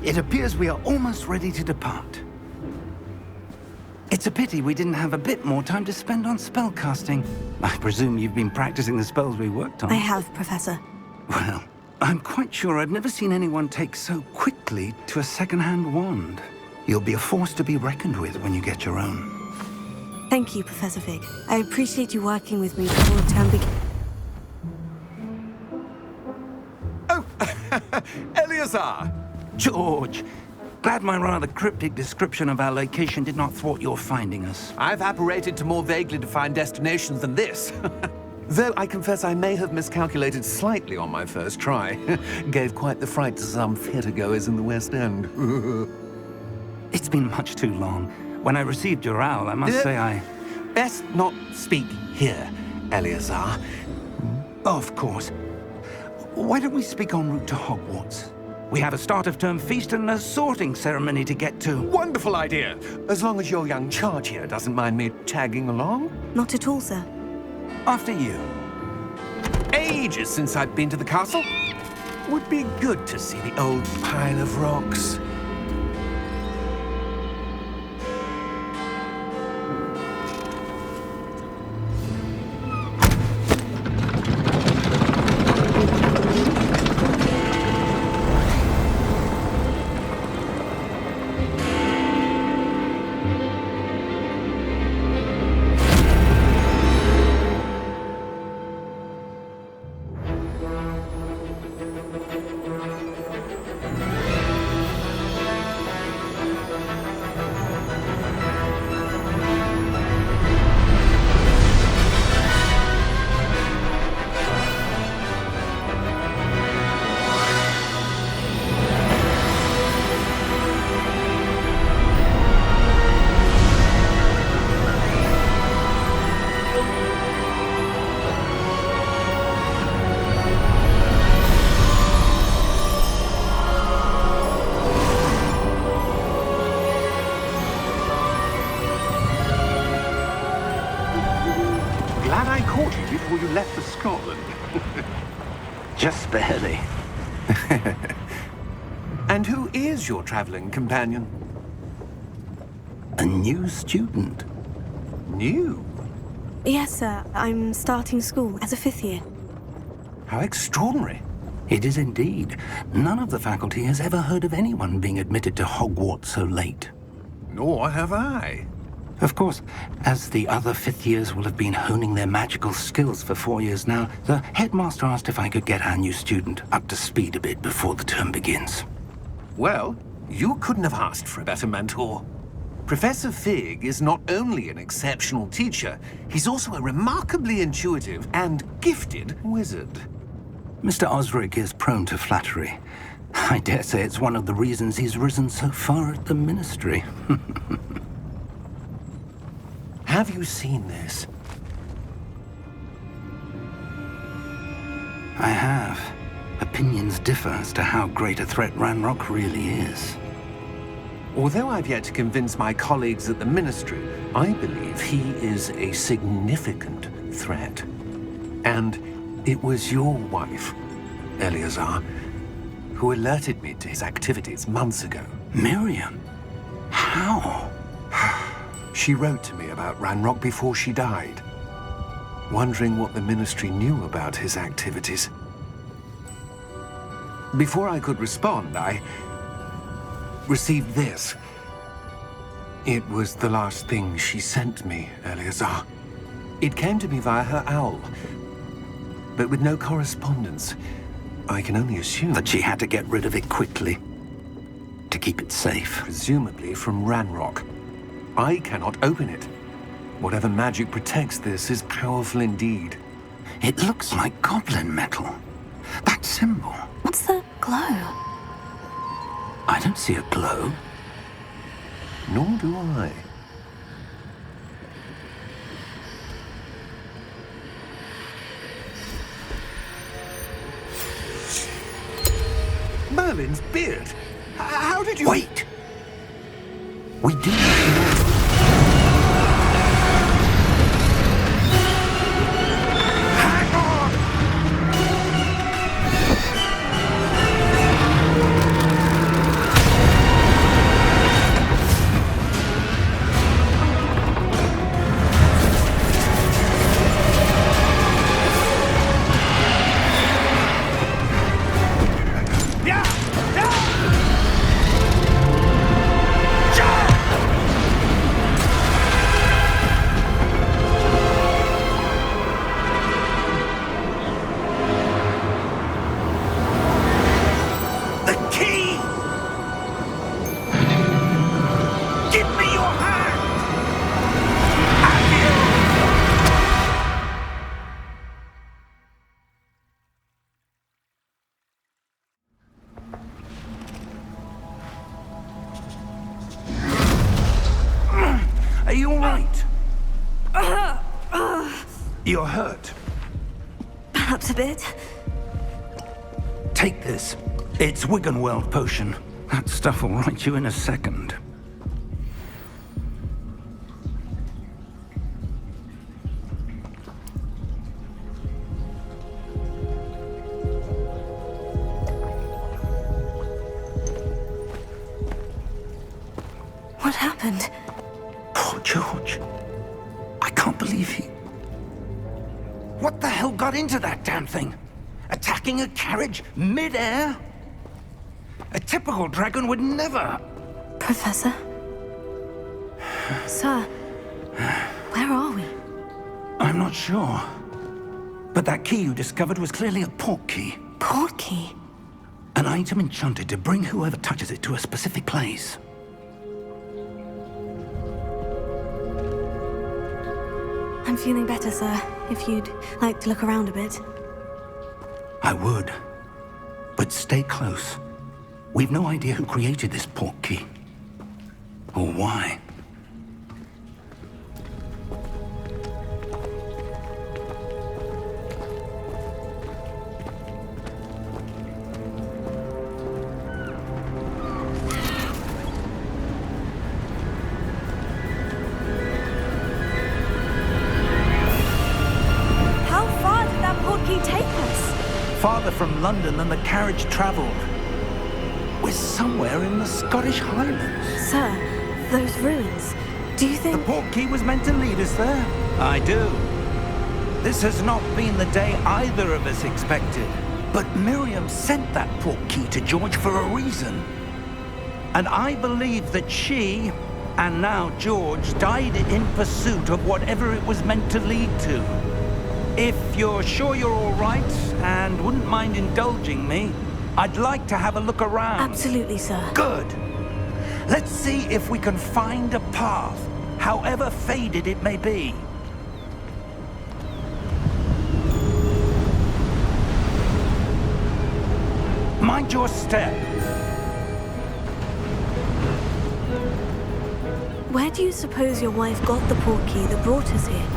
It appears we are almost ready to depart. It's a pity we didn't have a bit more time to spend on spellcasting. I presume you've been practicing the spells we worked on. I have, Professor. Well, I'm quite sure I've never seen anyone take so quickly to a second-hand wand. You'll be a force to be reckoned with when you get your own. Thank you, Professor Fig. I appreciate you working with me before the term begins. Oh, Eleazar! George, glad my rather cryptic description of our location did not thwart your finding us. I've apparated to more vaguely defined destinations than this. Though I confess I may have miscalculated slightly on my first try. Gave quite the fright to some theatergoers in the West End. It's been much too long. When I received your owl, I must say I... Best not speak here, Eleazar. Of course. Why don't we speak en route to Hogwarts? We have a start-of-term feast and a sorting ceremony to get to. Wonderful idea! As long as your young charge here doesn't mind me tagging along. Not at all, sir. After you. Ages since I've been to the castle. Would be good to see the old pile of rocks. Glad I caught you before you left for Scotland. Just barely. And who is your traveling companion? A new student. New? Yes, sir. I'm starting school as a 5th year. How extraordinary. It is indeed. None of the faculty has ever heard of anyone being admitted to Hogwarts so late. Nor have I. Of course, as the other 5th years will have been honing their magical skills for 4 years now, the headmaster asked if I could get our new student up to speed a bit before the term begins. Well, you couldn't have asked for a better mentor. Professor Fig is not only an exceptional teacher, he's also a remarkably intuitive and gifted wizard. Mr. Osric is prone to flattery. I dare say it's one of the reasons he's risen so far at the ministry. Have you seen this? I have. Opinions differ as to how great a threat Ranrock really is. Although I've yet to convince my colleagues at the Ministry, I believe he is a significant threat. And it was your wife, Eleazar, who alerted me to his activities months ago. Miriam? How? She wrote to me about Ranrock before she died, wondering what the Ministry knew about his activities. Before I could respond, I received this. It was the last thing she sent me, Eleazar. It came to me via her owl, but with no correspondence. I can only assume That she had to get rid of it quickly to keep it safe. presumably from Ranrock. I cannot open it. Whatever magic protects this is powerful indeed. It looks like goblin metal. That symbol. What's the glow? I don't see a glow. Nor do I. Merlin's beard! How did you... Wait! We do need to know. Hang on! Yeah! The key! Give me your hand! Are you all right? You're hurt. Perhaps a bit. Take this. It's Wiggenweld potion. That stuff will right you in a second. What happened? Poor George. I can't believe he... What the hell got into that damn thing? Attacking a carriage mid-air? A typical dragon would never... Professor? Sir, where are we? I'm not sure. But that key you discovered was clearly a port key. Port key? An item enchanted to bring whoever touches it to a specific place. I'm feeling better, sir. If you'd like to look around a bit. I would. But stay close. We've no idea who created this port key. Or why. How far did that port key take us? Farther from London than the carriage traveled. We're somewhere in the Scottish Highlands. Sir, those ruins. Do you The think... port key was meant to lead us there. I do. This has not been the day either of us expected. But Miriam sent that port key to George for a reason. And I believe that she, and now George, died in pursuit of whatever it was meant to lead to. If you're sure you're all right and wouldn't mind indulging me, I'd like to have a look around. Absolutely, sir. Good. Let's see if we can find a path, however faded it may be. Mind your step. Where do you suppose your wife got the port key that brought us here?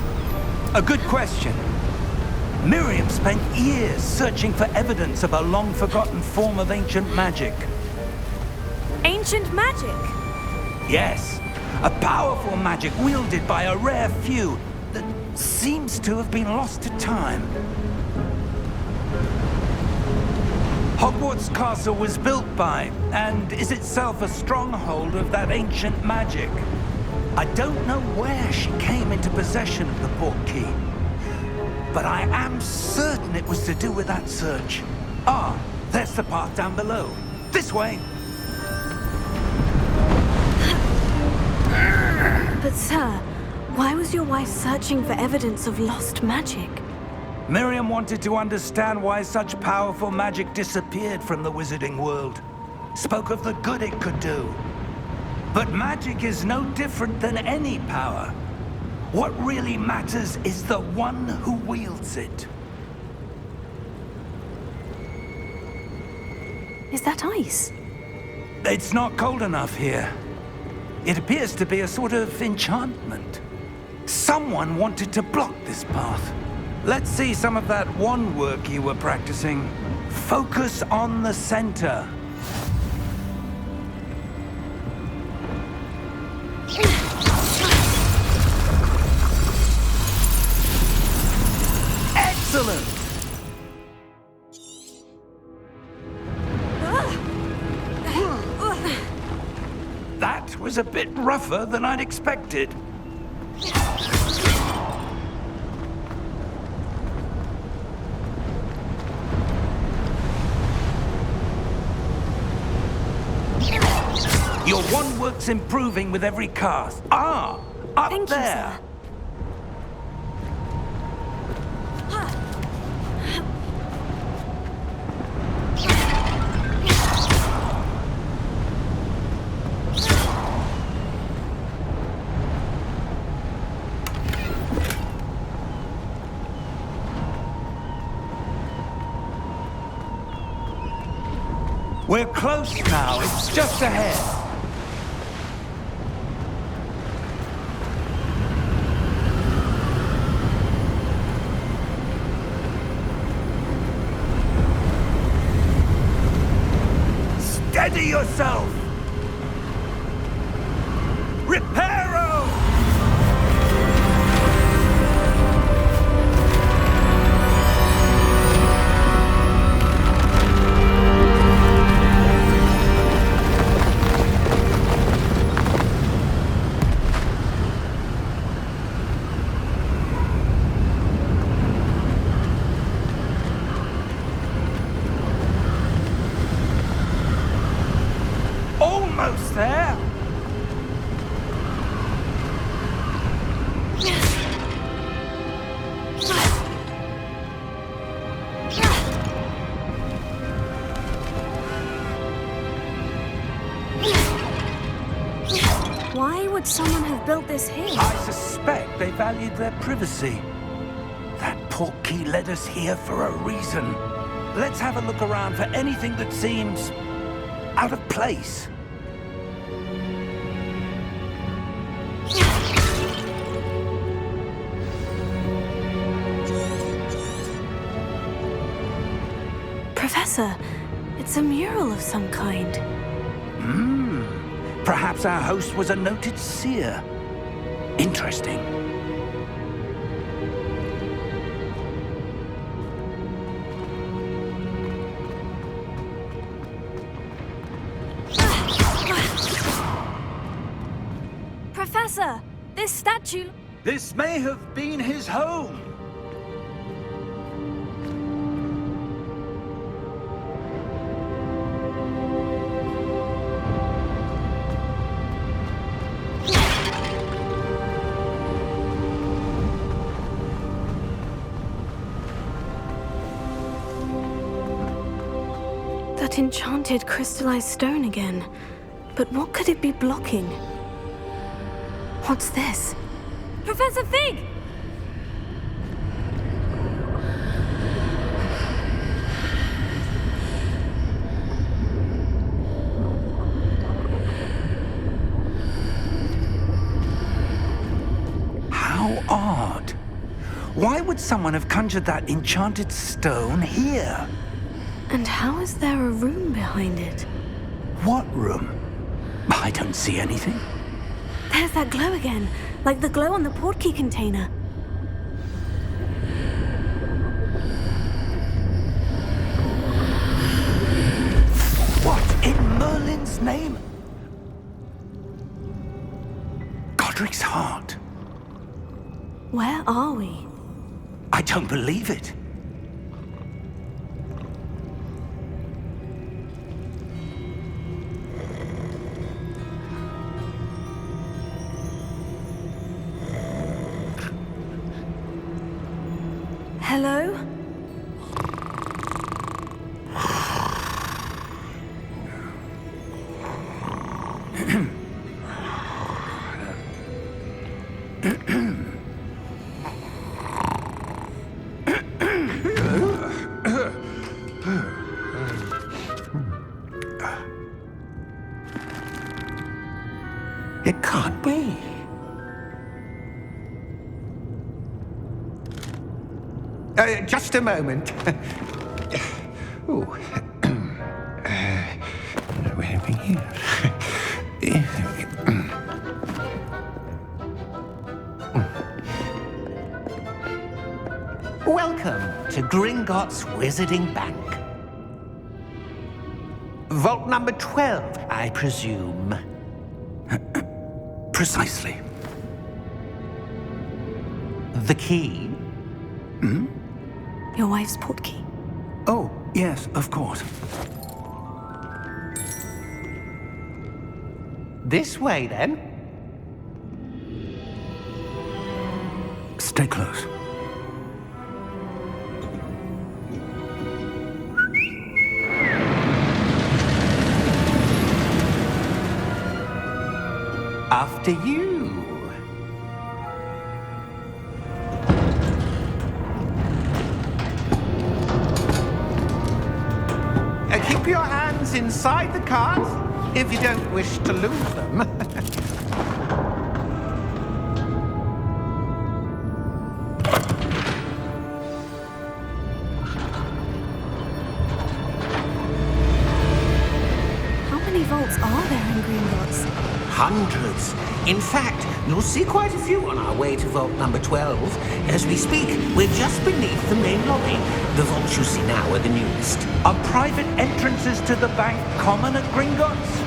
A good question. Miriam spent years searching for evidence of a long-forgotten form of ancient magic. Ancient magic? Yes, a powerful magic wielded by a rare few that seems to have been lost to time. Hogwarts Castle was built by, and is itself a stronghold of that ancient magic. I don't know where she came into possession of the portkey, but I am certain it was to do with that search. Ah, there's the path down below. This way. But sir, why was your wife searching for evidence of lost magic? Miriam wanted to understand why such powerful magic disappeared from the wizarding world. Spoke of the good it could do. But magic is no different than any power. What really matters is the one who wields it. Is that ice? It's not cold enough here. It appears to be a sort of enchantment. Someone wanted to block this path. Let's see some of that wand work you were practicing. Focus on the center. Excellent! That was a bit rougher than I'd expected. Your wand work's improving with every cast. Ah, up Thank you, there. sir. We're close now. It's just ahead. Steady yourself! Reparo! Almost there! Why would someone have built this here? I suspect they valued their privacy. That portkey led us here for a reason. Let's have a look around for anything that seems out of place. Professor, it's a mural of some kind. Perhaps our host was a noted seer. Interesting. Professor, this statue... This may have been his home. That enchanted crystallized stone again. But what could it be blocking? What's this? Professor Fig! How odd. Why would someone have conjured that enchanted stone here? And how is there a room behind it? What room? I don't see anything. There's that glow again, like the glow on the portkey container. What in Merlin's name? Godric's heart. Where are we? I don't believe it. Hello? It can't be. Just a moment. Ooh. Where are we here? Welcome to Gringotts Wizarding Bank. Vault number 12, I presume. Precisely. The key? Your wife's portkey. Oh, yes, of course. This way, then. Stay close. After you. Keep your hands inside the cart if you don't wish to lose them. How many vaults are there in Gringotts? Hundreds. In fact, you'll see quite a few on our way to vault number 12. As we speak, we're just beneath the main lobby. The vaults you see now are the newest. Are private entrances to the bank common at Gringotts?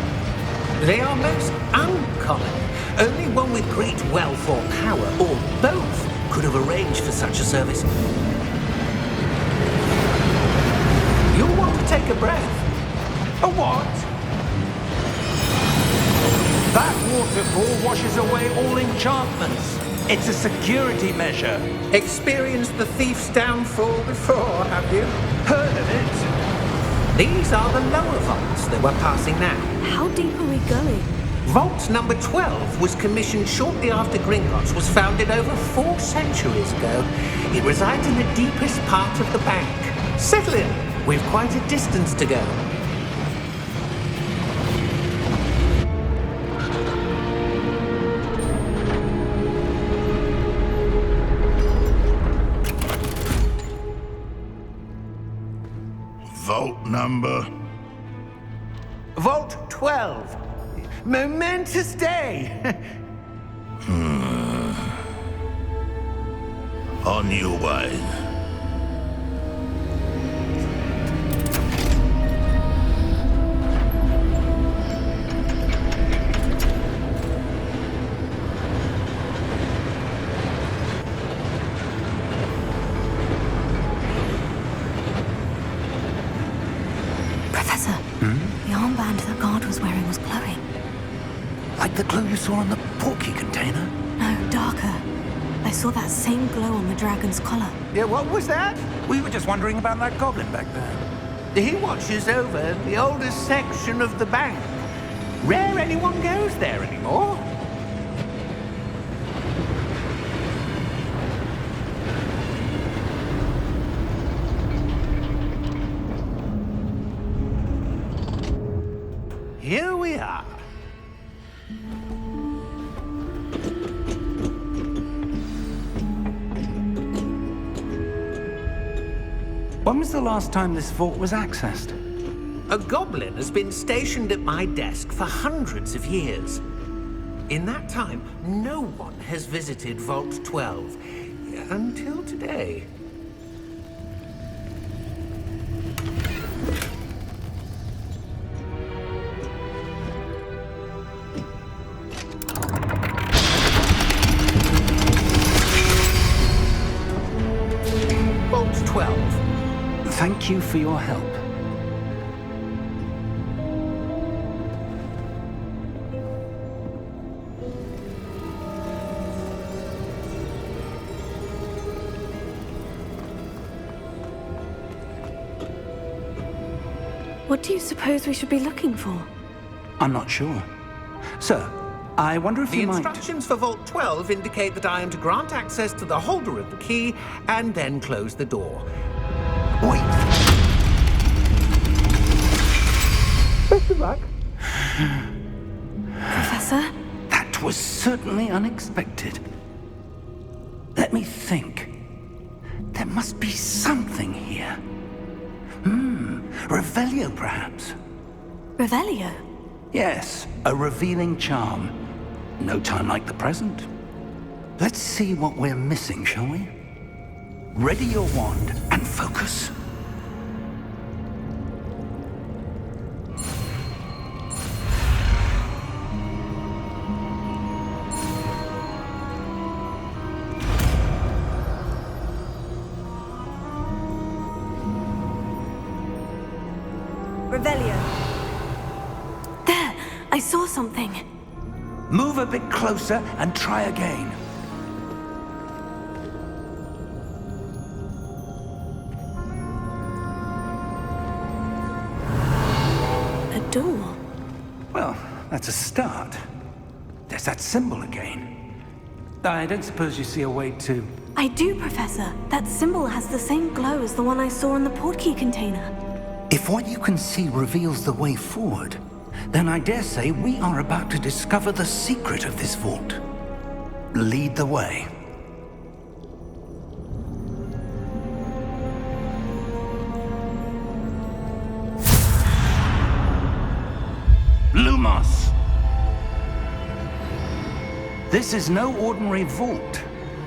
They are most uncommon. Only one with great wealth or power, or both, could have arranged for such a service. You'll want to take a breath. A what? That waterfall washes away all enchantments. It's a security measure. Experienced the thief's downfall before, have you? Heard of it? These are the lower vaults that we're passing now. How deep are we going? Vault number 12 was commissioned shortly after Gringotts was founded over 4 centuries ago. It resides in the deepest part of the bank. Settle in. We've quite a distance to go. Vault number? Vault 12. Momentous day. On your way. Professor, the armband that guard was wearing was glowing. Like the glow you saw on the portkey container? No, darker. I saw that same glow on the dragon's collar. Yeah, what was that? We were just wondering about that goblin back there. He watches over the oldest section of the bank. Rare anyone goes there anymore. Here we are. When was the last time this vault was accessed? A goblin has been stationed at my desk for hundreds of years. In that time, no one has visited Vault 12. Until today. Vault 12. Thank you for your help. What do you suppose we should be looking for? I'm not sure. Sir, I wonder if The you might... instructions for Vault 12 indicate that I am to grant access to the holder of the key and then close the door. Wait. Best of luck. Professor? That was certainly unexpected. Let me think. There must be something here. Revelio, perhaps? Revelio? Yes, a revealing charm. No time like the present. Let's see what we're missing, shall we? Ready your wand and focus. Revelio. There! I saw something. Move a bit closer and try again. A door. Well, that's a start. There's that symbol again. I don't suppose you see a way to... I do, Professor. That symbol has the same glow as the one I saw in the portkey container. If what you can see reveals the way forward, then I dare say we are about to discover the secret of this vault. Lead the way. Lumos! This is no ordinary vault.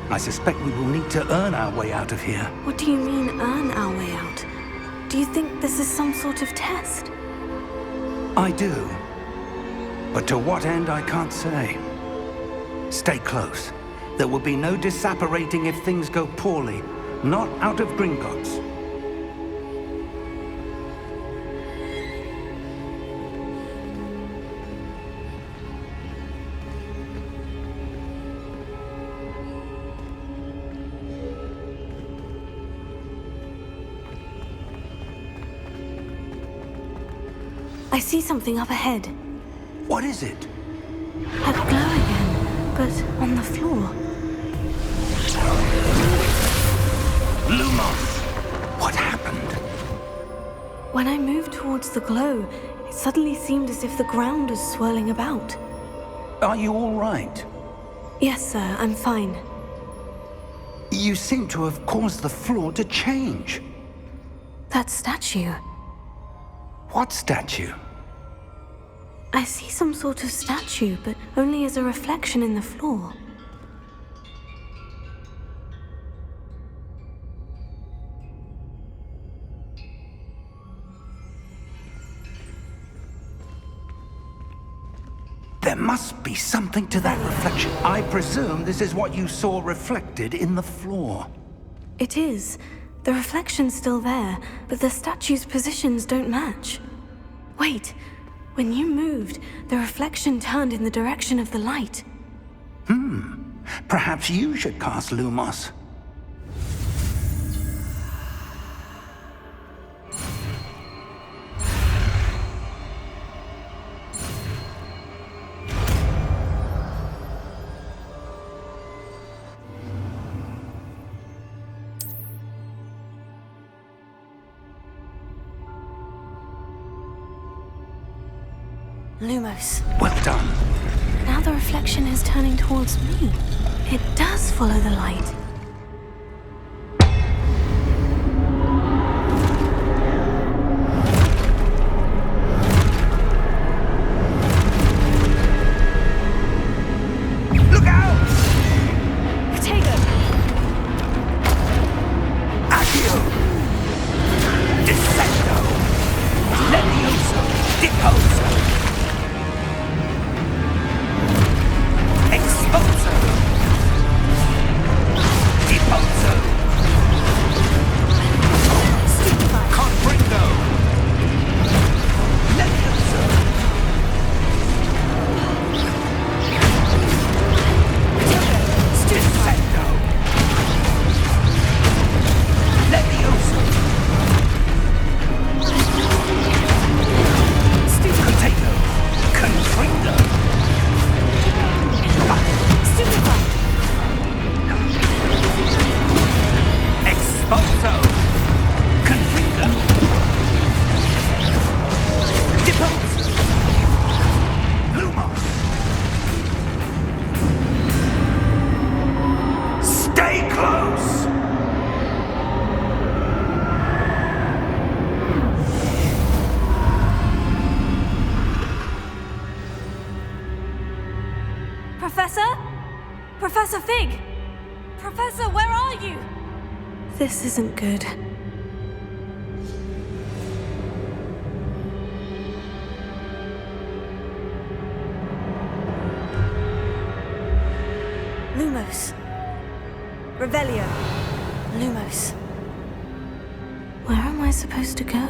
I suspect we will need to earn our way out of here. What do you mean, earn our way out? Do you think this is some sort of test? I do. But to what end, I can't say. Stay close. There will be no disapparating if things go poorly. Not out of Gringotts. I see something up ahead. What is it? That glow again, but on the floor. Lumos! What happened? When I moved towards the glow, it suddenly seemed as if the ground was swirling about. Are you all right? Yes, sir, I'm fine. You seem to have caused the floor to change. That statue. What statue? I see some sort of statue, but only as a reflection in the floor. There must be something to that reflection. I presume this is what you saw reflected in the floor. It is. The reflection's still there, but the statue's positions don't match. Wait, when you moved, the reflection turned in the direction of the light. Perhaps you should cast Lumos. Lumos. Well done. Now the reflection is turning towards me. It does follow the light. Fig! Professor, where are you? This isn't good. Lumos. Revelio. Lumos. Where am I supposed to go?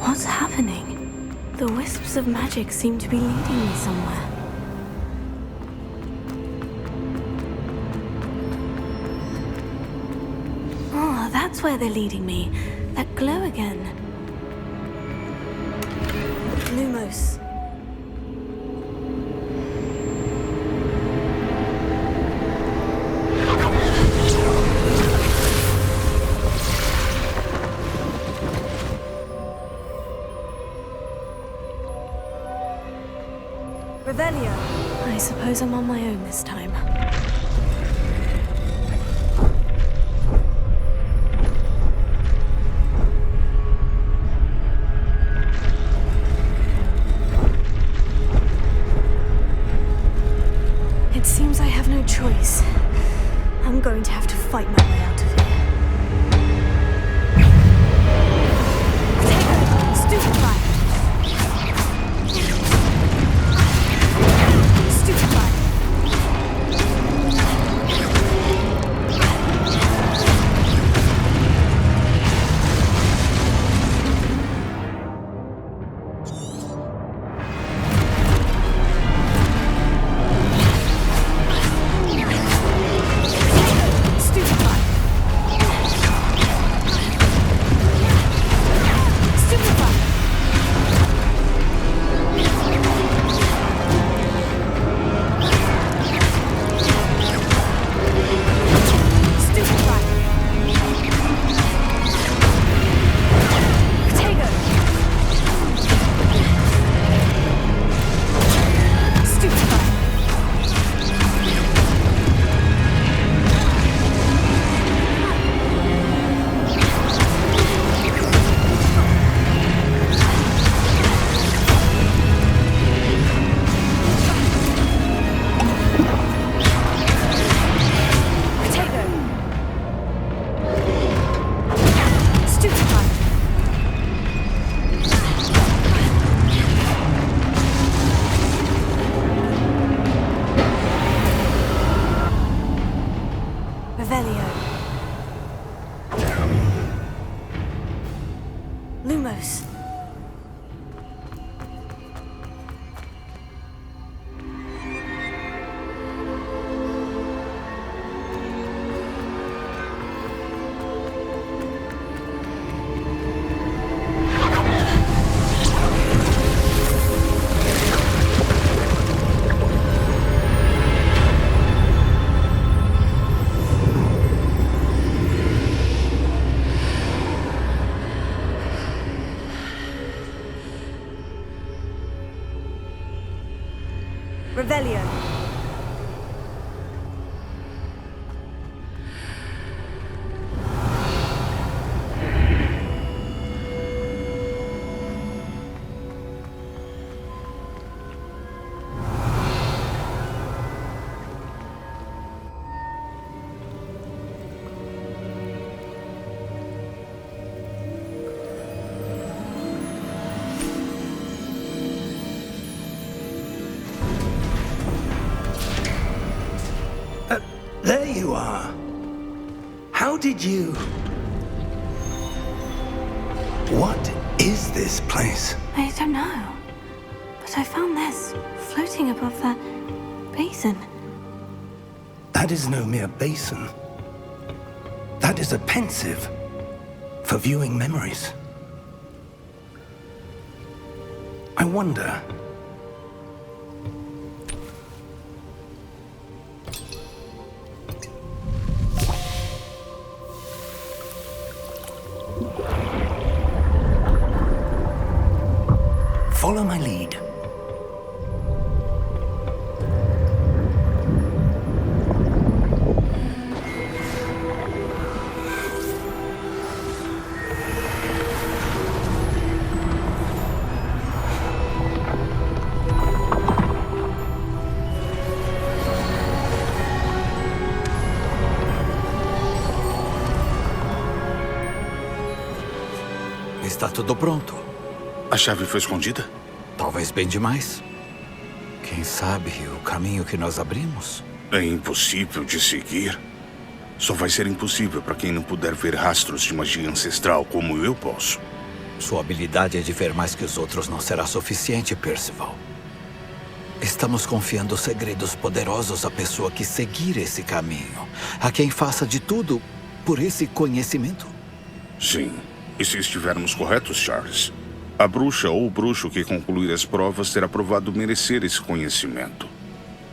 What's happening? The wisps of magic seem to be leading me somewhere. Oh, that's where they're leading me. That glow again. Lumos. Revelio. I suppose I'm on my own this time. It seems I have no choice. I'm going to have to fight my way out of here. Take it! Stupefy! Stupefy! Lumos. Revelio. There you are. How did you... What is this place? I don't know. But I found this floating above that basin. That is no mere basin. That is a pensive for viewing memories. I wonder... Follow my lead. está tudo pronto. A chave foi escondida? Talvez bem demais. Quem sabe o caminho que nós abrimos? É impossível de seguir. Só vai ser impossível para quem não puder ver rastros de magia ancestral como eu posso. Sua habilidade de ver mais que os outros não será suficiente, Percival. Estamos confiando segredos poderosos à pessoa que seguir esse caminho. A quem faça de tudo por esse conhecimento. Sim. E se estivermos corretos, Charles? A bruxa ou o bruxo que concluir as provas terá provado merecer esse conhecimento.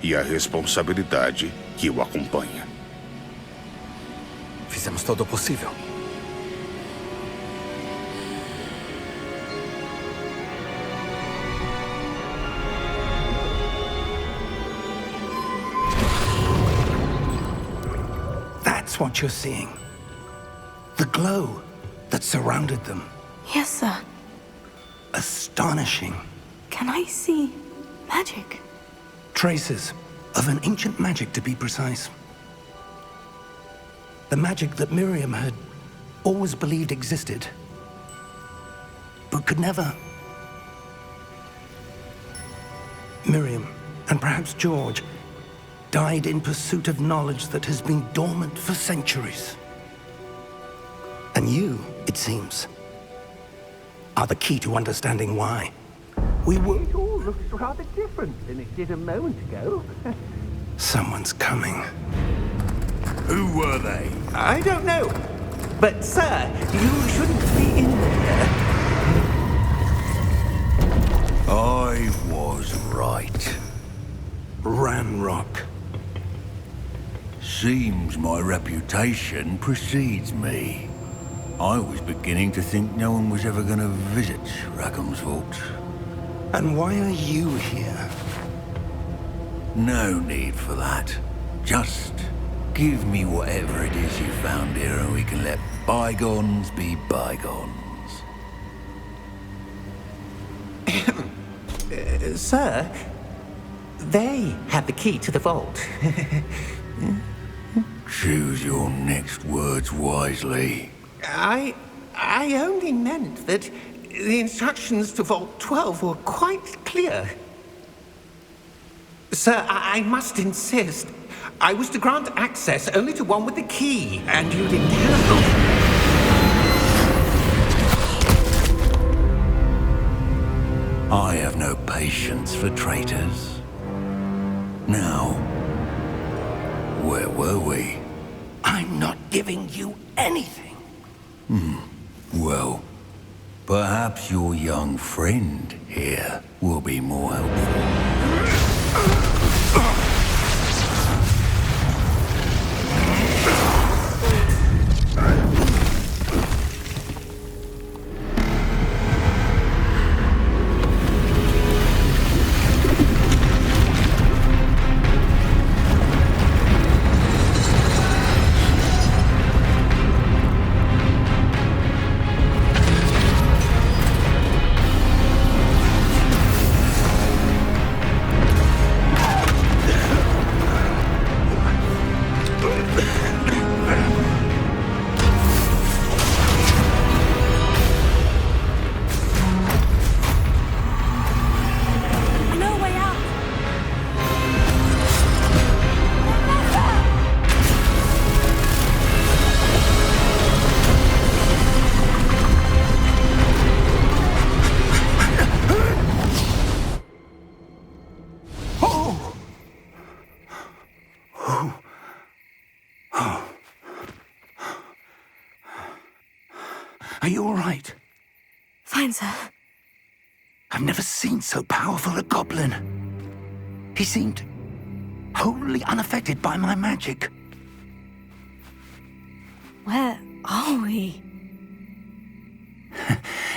E a responsabilidade que o acompanha. Fizemos todo o possível. That's what you're seeing. The glow that surrounded them. Yes, sir. Astonishing. Can I see magic? Traces of an ancient magic, to be precise. The magic that Miriam had always believed existed, but could never. Miriam, and perhaps George, died in pursuit of knowledge that has been dormant for centuries. And you, it seems, are the key to understanding why. We were... It all looks rather different than it did a moment ago. Someone's coming. Who were they? I don't know. But, sir, you shouldn't be in there. I was right. Ranrock. Seems my reputation precedes me. I was beginning to think no one was ever going to visit Rackham's vault. And why are you here? No need for that. Just give me whatever it is you found here and we can let bygones be bygones. Sir, they have the key to the vault. Choose your next words wisely. I only meant that the instructions to Vault 12 were quite clear. Sir, I must insist. I was to grant access only to one with the key, and you didn't have I have no patience for traitors. Now, where were we? I'm not giving you anything. Well, perhaps your young friend here will be more helpful. No way out! Are you all right? Fine, sir. I've never seen so powerful a goblin. He seemed wholly unaffected by my magic. Where are we?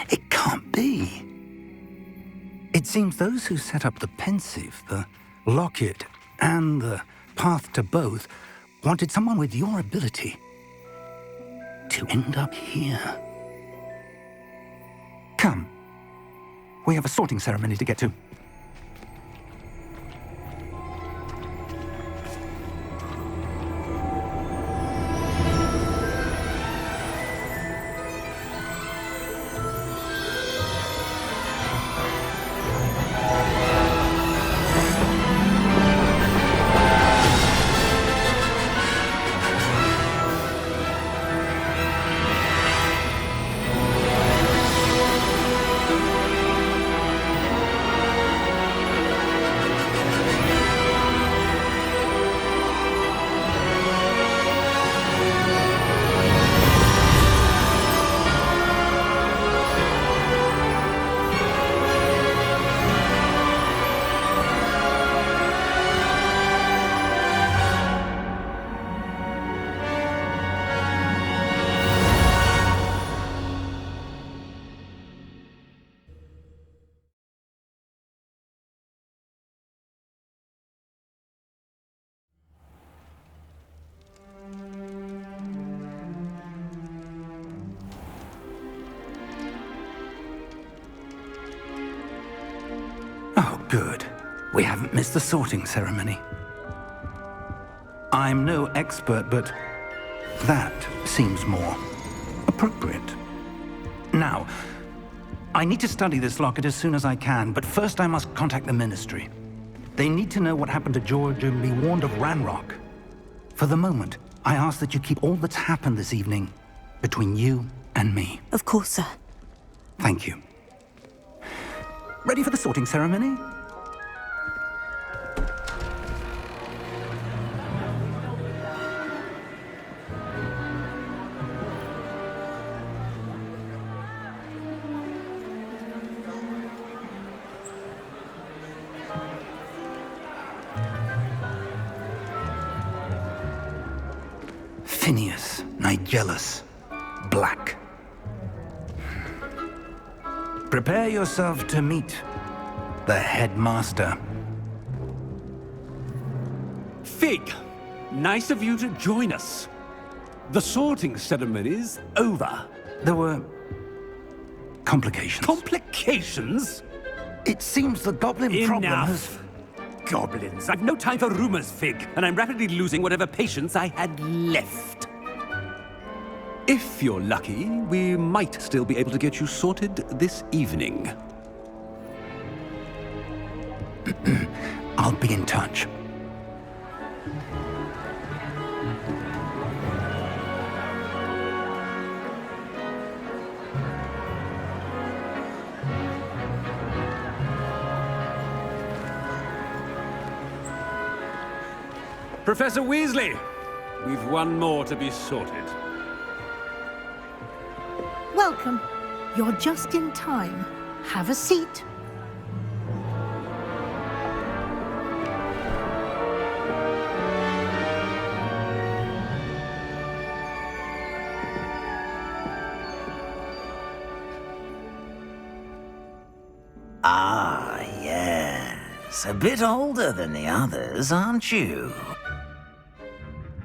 It can't be. It seems those who set up the pensive, the locket, and the path to both wanted someone with your ability to end up here. Come. We have a sorting ceremony to get to. Good. We haven't missed the sorting ceremony. I'm no expert, but that seems more appropriate. Now, I need to study this locket as soon as I can, but first I must contact the Ministry. They need to know what happened to George and be warned of Ranrock. For the moment, I ask that you keep all that's happened this evening between you and me. Of course, sir. Thank you. Ready for the sorting ceremony? Phineas, Nigellus, Black. Prepare yourself to meet the headmaster. Fig, nice of you to join us. The sorting ceremony's over. There were complications. Complications? It seems the goblin problem has... Enough. Goblins. I've no time for rumors, Fig, and I'm rapidly losing whatever patience I had left. If you're lucky, we might still be able to get you sorted this evening. I'll be in touch. Professor Weasley, we've one more to be sorted. Welcome. You're just in time. Have a seat. Ah, yes. A bit older than the others, aren't you?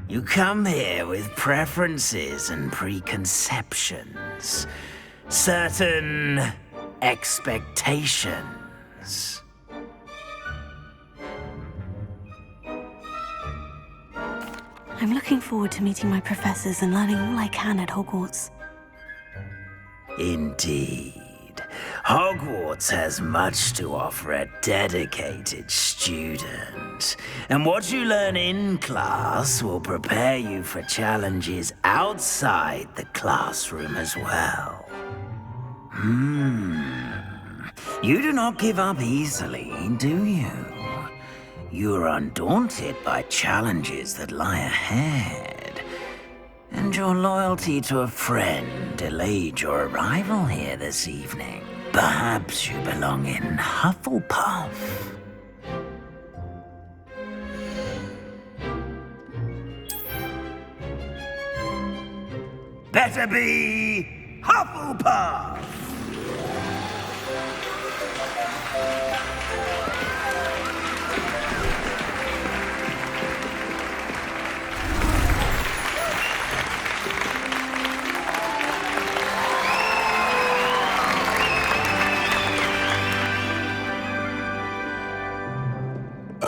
You come here with preferences and preconceptions. Certain expectations. I'm looking forward to meeting my professors and learning all I can at Hogwarts. Indeed. Hogwarts has much to offer a dedicated student. And what you learn in class will prepare you for challenges outside the classroom as well. You do not give up easily, do you? You are undaunted by challenges that lie ahead. And your loyalty to a friend delayed your arrival here this evening. Perhaps you belong in Hufflepuff. Better be Hufflepuff!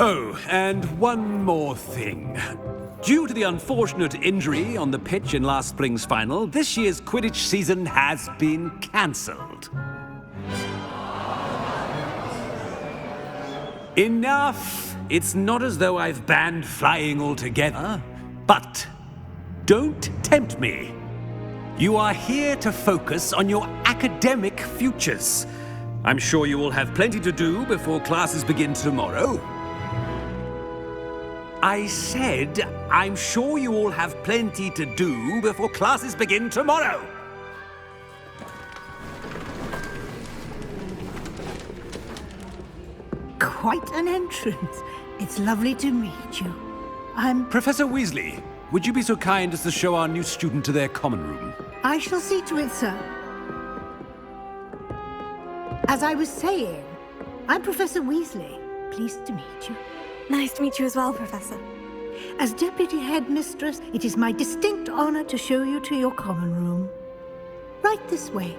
Oh, and one more thing. Due to the unfortunate injury on the pitch in last spring's final, this year's Quidditch season has been cancelled. Enough! It's not as though I've banned flying altogether, but don't tempt me. You are here to focus on your academic futures. I'm sure you will have plenty to do before classes begin tomorrow. I said, I'm sure you all have plenty to do before classes begin tomorrow. Quite an entrance. It's lovely to meet you. I'm... Professor Weasley, would you be so kind as to show our new student to their common room? I shall see to it, sir. As I was saying, I'm Professor Weasley. Pleased to meet you. Nice to meet you as well, Professor. As Deputy Headmistress, it is my distinct honor to show you to your common room. Right this way.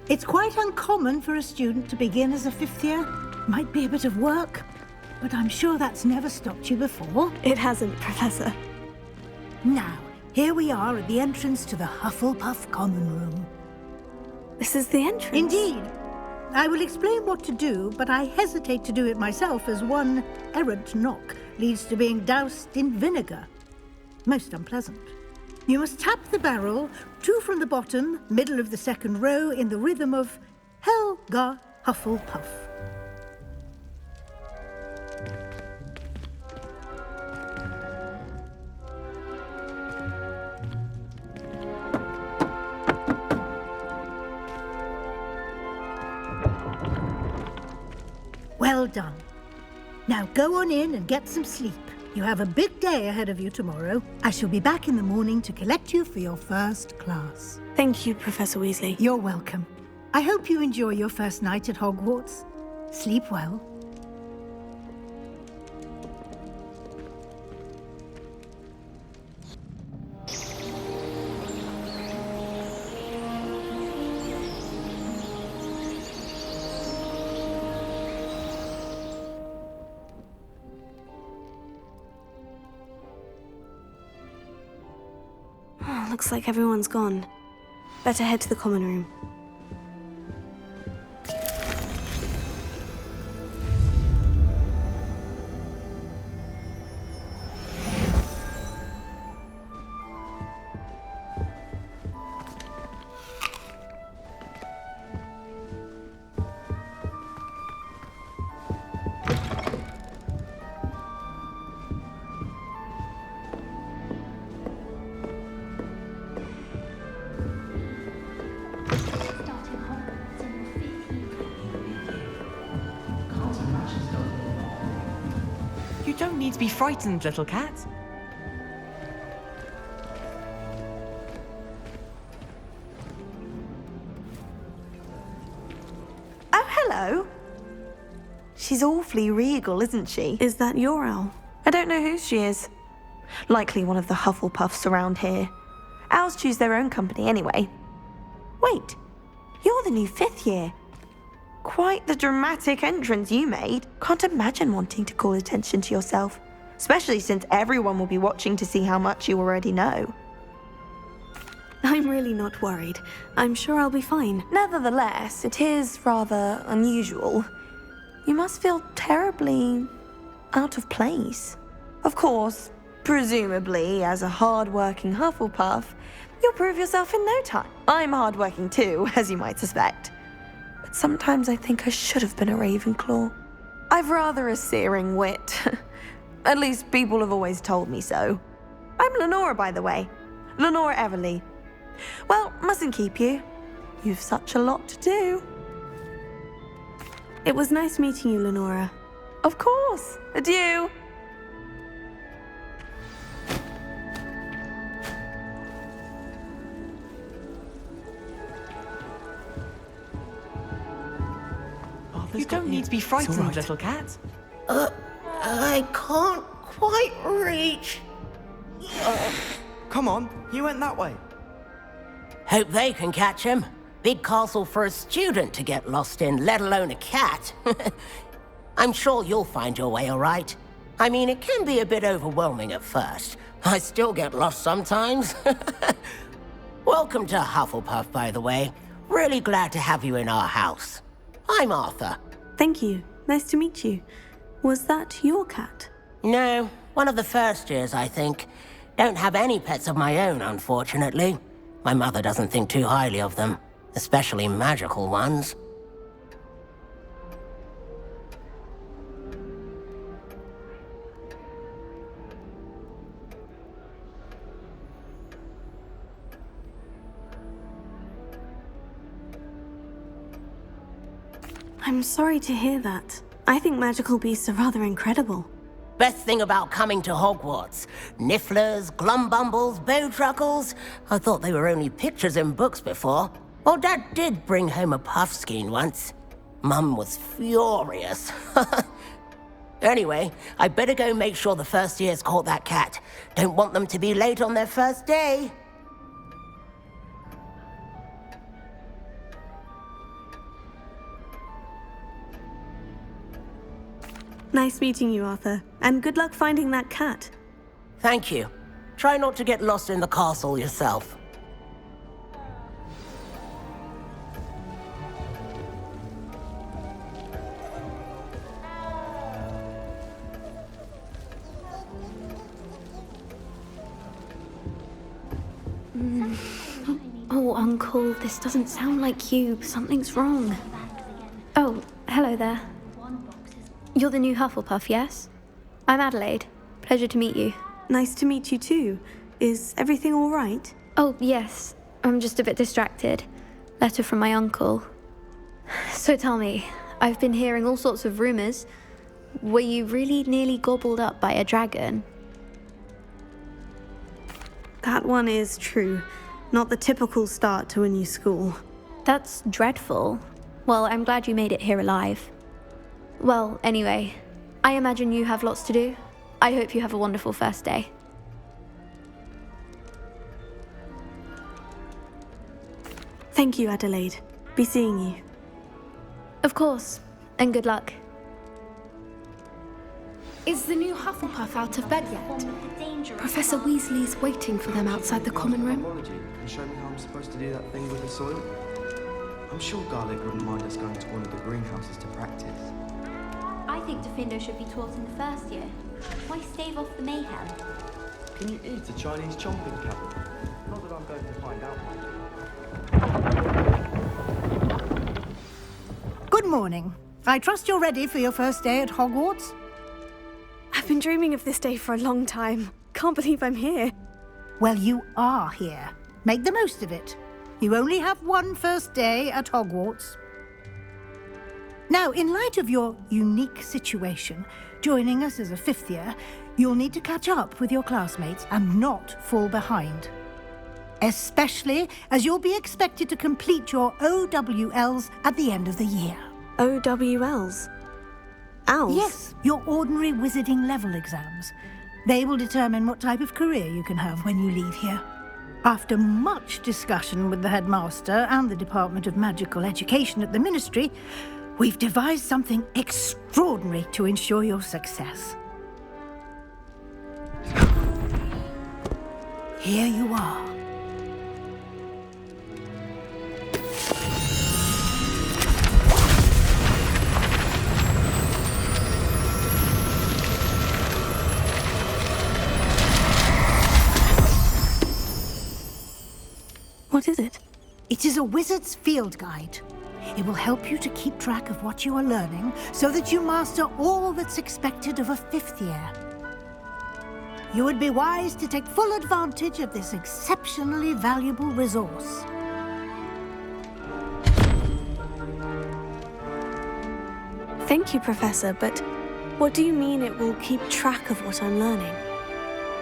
It's quite uncommon for a student to begin as a fifth year. Might be a bit of work, but I'm sure that's never stopped you before. It hasn't, Professor. Now, here we are at the entrance to the Hufflepuff Common Room. This is the entrance? Indeed. I will explain what to do, but I hesitate to do it myself as one errant knock leads to being doused in vinegar. Most unpleasant. You must tap the barrel, 2 from the bottom, middle of the second row, in the rhythm of Helga Hufflepuff. Well done. Now go on in and get some sleep. You have a big day ahead of you tomorrow. I shall be back in the morning to collect you for your first class. Thank you, Professor Weasley. You're welcome. I hope you enjoy your first night at Hogwarts. Sleep well. Looks like everyone's gone. Better head to the common room. You don't need to be frightened, little cat. Oh, hello. She's awfully regal, isn't she? Is that your owl? I don't know who she is. Likely one of the Hufflepuffs around here. Owls choose their own company anyway. Wait, you're the new 5th year. Quite the dramatic entrance you made. Can't imagine wanting to call attention to yourself, especially since everyone will be watching to see how much you already know. I'm really not worried. I'm sure I'll be fine. Nevertheless, it is rather unusual. You must feel terribly out of place. Of course, presumably, as a hard-working Hufflepuff, you'll prove yourself in no time. I'm hard-working too, as you might suspect. But sometimes I think I should have been a Ravenclaw. I've rather a searing wit. At least people have always told me so. I'm Lenora, by the way. Lenora Everly. Well, mustn't keep you. You've such a lot to do. It was nice meeting you, Lenora. Of course. Adieu. You don't need to be frightened, little cat. I can't quite reach. Come on, you went that way. Hope they can catch him. Big castle for a student to get lost in, let alone a cat. I'm sure you'll find your way all right. I mean, it can be a bit overwhelming at first. I still get lost sometimes. Welcome to Hufflepuff, by the way. Really glad to have you in our house. I'm Arthur. Thank you. Nice to meet you. Was that your cat? No, one of the first years, I think. Don't have any pets of my own, unfortunately. My mother doesn't think too highly of them, especially magical ones. I'm sorry to hear that. I think magical beasts are rather incredible. Best thing about coming to Hogwarts. Nifflers, glumbumbles, bowtruckles. I thought they were only pictures in books before. Well, Dad did bring home a puffskein once. Mum was furious. Anyway, I better go make sure the first years caught that cat. Don't want them to be late on their first day. Nice meeting you, Arthur. And good luck finding that cat. Thank you. Try not to get lost in the castle yourself. Oh, Uncle, this doesn't sound like you. Something's wrong. Oh, hello there. You're the new Hufflepuff, yes? I'm Adelaide. Pleasure to meet you. Nice to meet you too. Is everything all right? Oh, yes. I'm just a bit distracted. Letter from my uncle. So tell me, I've been hearing all sorts of rumors. Were you really nearly gobbled up by a dragon? That one is true. Not the typical start to a new school. That's dreadful. Well, I'm glad you made it here alive. Well, anyway, I imagine you have lots to do. I hope you have a wonderful first day. Thank you, Adelaide. Be seeing you. Of course, and good luck. Is the new Hufflepuff out of bed yet? Professor Weasley's waiting for them outside the common room. Can you show me how I'm supposed to do that thing with the soil? I'm sure Garlic wouldn't mind us going to one of the greenhouses to practice. I think Defendo should be taught in the first year. Why stave off the mayhem? Can you eat a Chinese chomping cabinet? Not that I'm going to find out. Good morning. I trust you're ready for your first day at Hogwarts? I've been dreaming of this day for a long time. Can't believe I'm here. Well, you are here. Make the most of it. You only have one first day at Hogwarts. Now, in light of your unique situation, joining us as a fifth year, you'll need to catch up with your classmates and not fall behind. Especially as you'll be expected to complete your OWLs at the end of the year. OWLs? Owls? Yes, your ordinary wizarding level exams. They will determine what type of career you can have when you leave here. After much discussion with the headmaster and the Department of Magical Education at the Ministry, we've devised something extraordinary to ensure your success. Here you are. What is it? It is a wizard's field guide. It will help you to keep track of what you are learning so that you master all that's expected of a fifth year. You would be wise to take full advantage of this exceptionally valuable resource. Thank you, Professor, but what do you mean it will keep track of what I'm learning?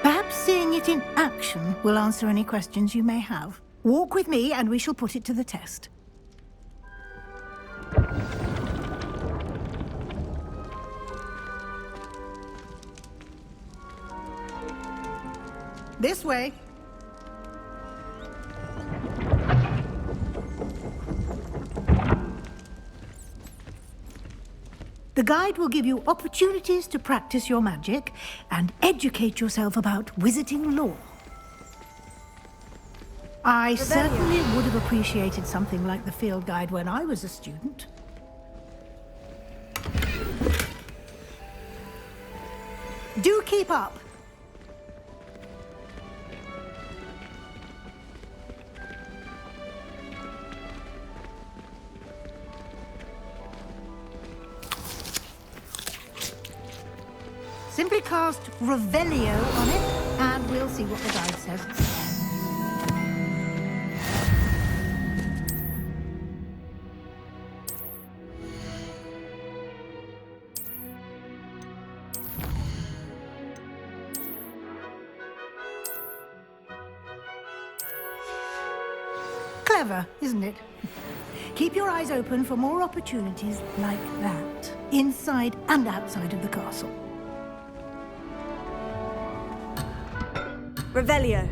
Perhaps seeing it in action will answer any questions you may have. Walk with me and we shall put it to the test. This way. The guide will give you opportunities to practice your magic and educate yourself about wizarding lore. I certainly would have appreciated something like the field guide when I was a student. Do keep up. Simply cast Revelio on it, and we'll see what the guide says. Clever, isn't it? Keep your eyes open for more opportunities like that, inside and outside of the castle. Revelio.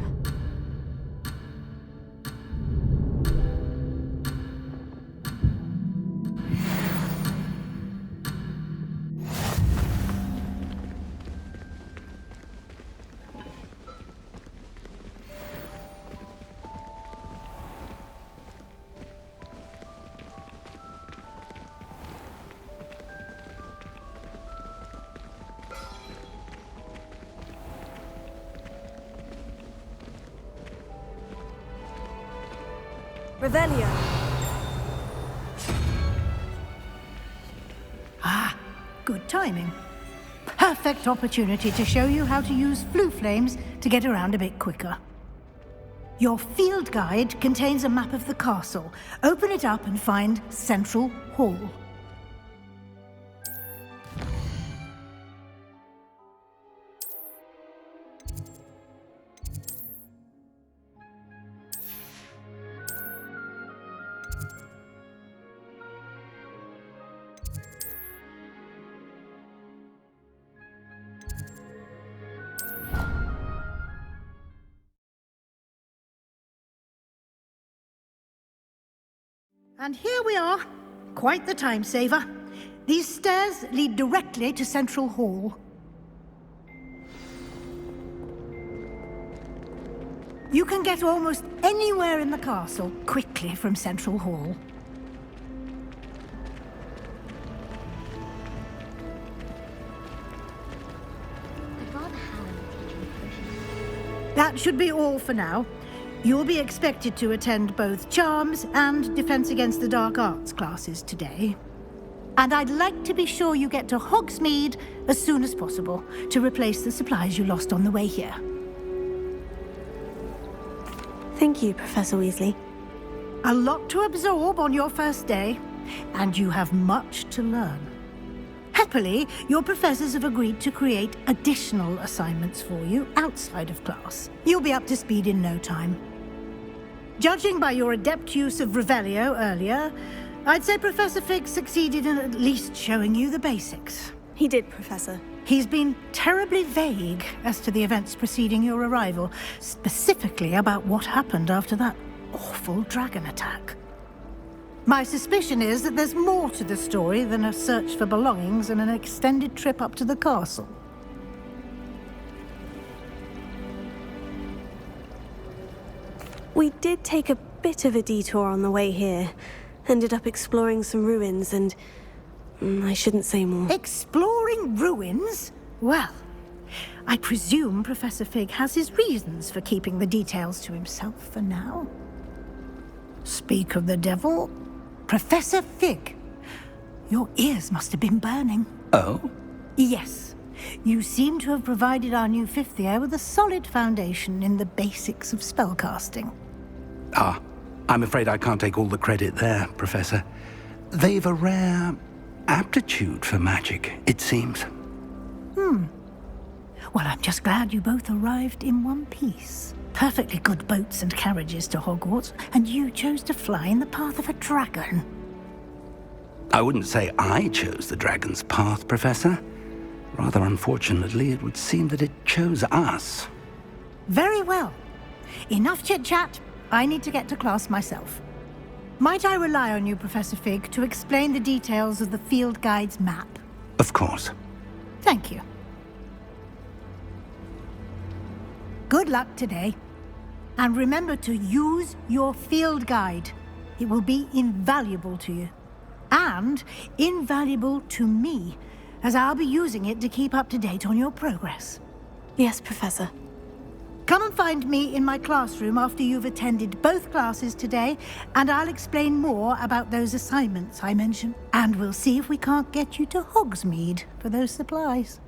Revelio. Ah, good timing. Perfect opportunity to show you how to use flue flames to get around a bit quicker. Your field guide contains a map of the castle. Open it up and find Central Hall. And here we are. Quite the time saver. These stairs lead directly to Central Hall. You can get almost anywhere in the castle quickly from Central Hall. That should be all for now. You'll be expected to attend both Charms and Defense Against the Dark Arts classes today. And I'd like to be sure you get to Hogsmeade as soon as possible to replace the supplies you lost on the way here. Thank you, Professor Weasley. A lot to absorb on your first day, and you have much to learn. Happily, your professors have agreed to create additional assignments for you outside of class. You'll be up to speed in no time. Judging by your adept use of Revelio earlier, I'd say Professor Fig succeeded in at least showing you the basics. He did, Professor. He's been terribly vague as to the events preceding your arrival, specifically about what happened after that awful dragon attack. My suspicion is that there's more to the story than a search for belongings and an extended trip up to the castle. We did take a bit of a detour on the way here. Ended up exploring some ruins and... I shouldn't say more. Exploring ruins? Well, I presume Professor Fig has his reasons for keeping the details to himself for now. Speak of the devil, Professor Fig, your ears must have been burning. Oh? Yes. You seem to have provided our new fifth year with a solid foundation in the basics of spellcasting. Ah, I'm afraid I can't take all the credit there, Professor. They've a rare aptitude for magic, it seems. Well, I'm just glad you both arrived in one piece. Perfectly good boats and carriages to Hogwarts, and you chose to fly in the path of a dragon. I wouldn't say I chose the dragon's path, Professor. Rather unfortunately, it would seem that it chose us. Very well. Enough chit-chat. I need to get to class myself. Might I rely on you, Professor Fig, to explain the details of the field guide's map? Of course. Thank you. Good luck today. And remember to use your field guide. It will be invaluable to you. And invaluable to me, as I'll be using it to keep up to date on your progress. Yes, Professor. Come and find me in my classroom after you've attended both classes today, and I'll explain more about those assignments I mentioned. And we'll see if we can't get you to Hogsmeade for those supplies.